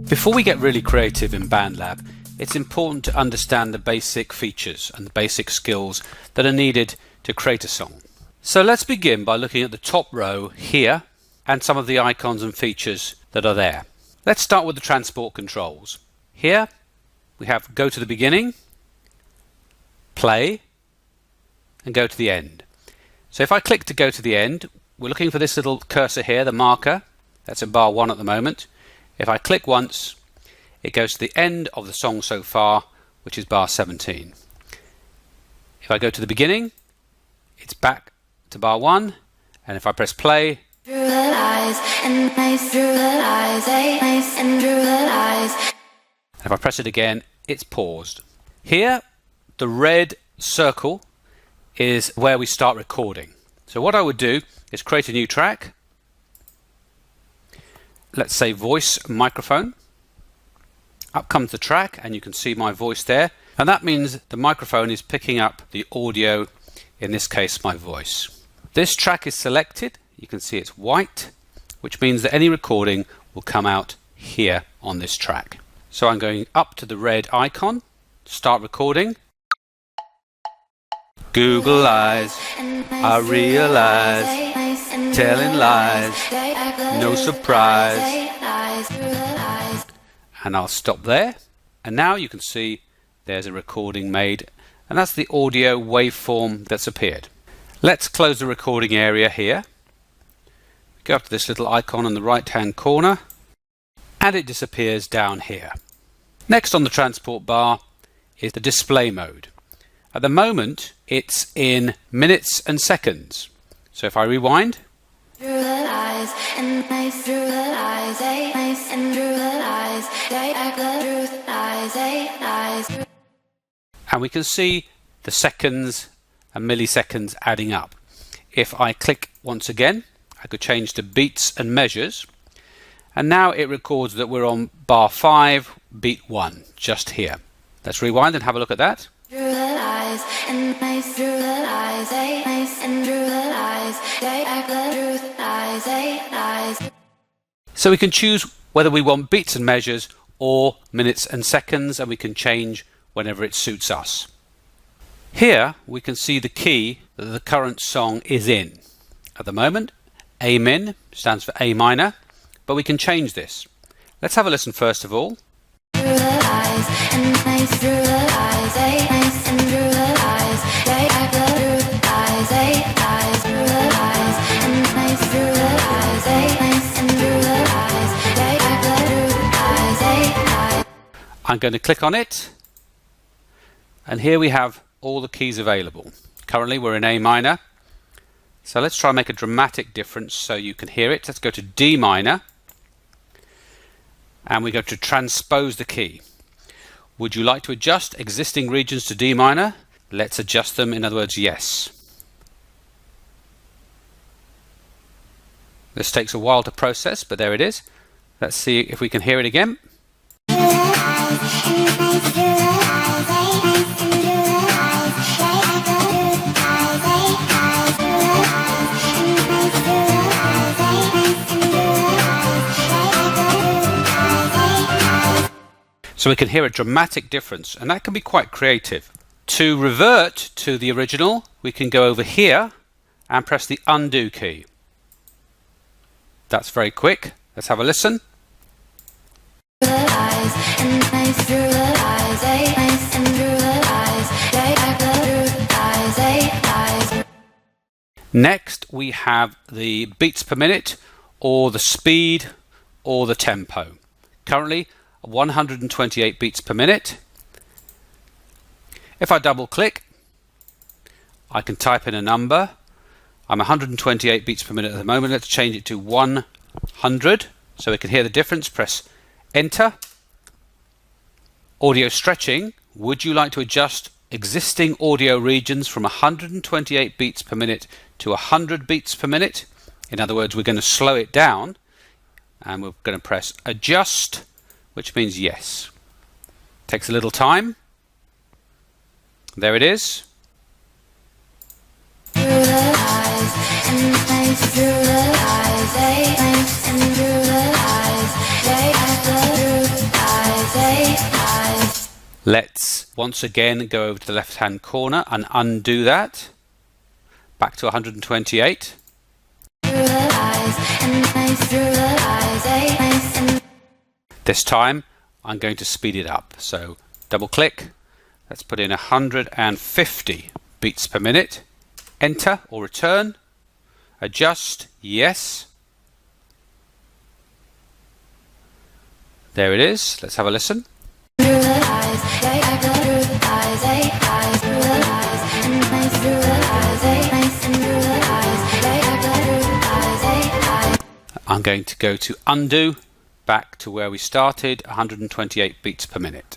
Before we get really creative in BandLab, it's important to understand the basic features and the basic skills that are needed to create a song. So let's begin by looking at the top row here and some of the icons and features that are there. Let's start with the transport controls. Here we have go to the beginning, play, and go to the end. So if I click to go to the end, we're looking for this little cursor here, the marker. That's in bar 1 at the moment. If I click once, it goes to the end of the song so far, which is bar 17. If I go to the beginning, it's back to bar 1, and if I press play, and if I press it again, it's paused. Here, the red circle is where we start recording. So what I would do is create a new track. Let's say voice microphone. Up comes the track and you can see my voice there, and that means the microphone is picking up the audio, in this case my voice. This track is selected, you can see it's white, which means that any recording will come out here on this track. So I'm going up to the red icon, start recording. Google eyes, I realize, telling lies, no surprise. And I'll stop there, and now you can see there's a recording made, and that's the audio waveform that's appeared. Let's close the recording area here. Go up to this little icon on the right hand corner, and it disappears down here. Next on the transport bar is the display mode. At the moment it's in minutes and seconds. So if I rewind, and we can see the seconds and milliseconds adding up. If I click once again, I could change to beats and measures, and now it records that we're on bar 5, beat 1, just here. Let's rewind and have a look at that. So we can choose whether we want beats and measures or minutes and seconds, and we can change whenever it suits us. Here we can see the key that the current song is in. At the moment, A min stands for A minor, but we can change this. Let's have a listen first of all. I'm going to click on it, and here we have all the keys available. Currently we're in A minor, so let's try and make a dramatic difference so you can hear it. Let's go to D minor, and we go to transpose the key. Would you like to adjust existing regions to D minor? Let's adjust them, in other words, yes. This takes a while to process, but there it is. Let's see if we can hear it again. So we can hear a dramatic difference, and that can be quite creative. To revert to the original, we can go over here and press the undo key. That's very quick. Let's have a listen. Next we have the beats per minute, or the speed, or the tempo. Currently 128 beats per minute. If I double click, I can type in a number. I'm 128 beats per minute at the moment. Let's change it to 100 so we can hear the difference. Press enter. Audio stretching. Would you like to adjust existing audio regions from 128 beats per minute to 100 beats per minute? In other words, we're going to slow it down, and we're going to press adjust, which means yes. Takes a little time. There it is. Let's once again go over to the left hand corner and undo that. Back to 128. This time I'm going to speed it up. So double click. Let's put in 150 beats per minute. Enter or return. Adjust. Yes. There it is. Let's have a listen. I'm going to go to undo, back to where we started, 128 beats per minute.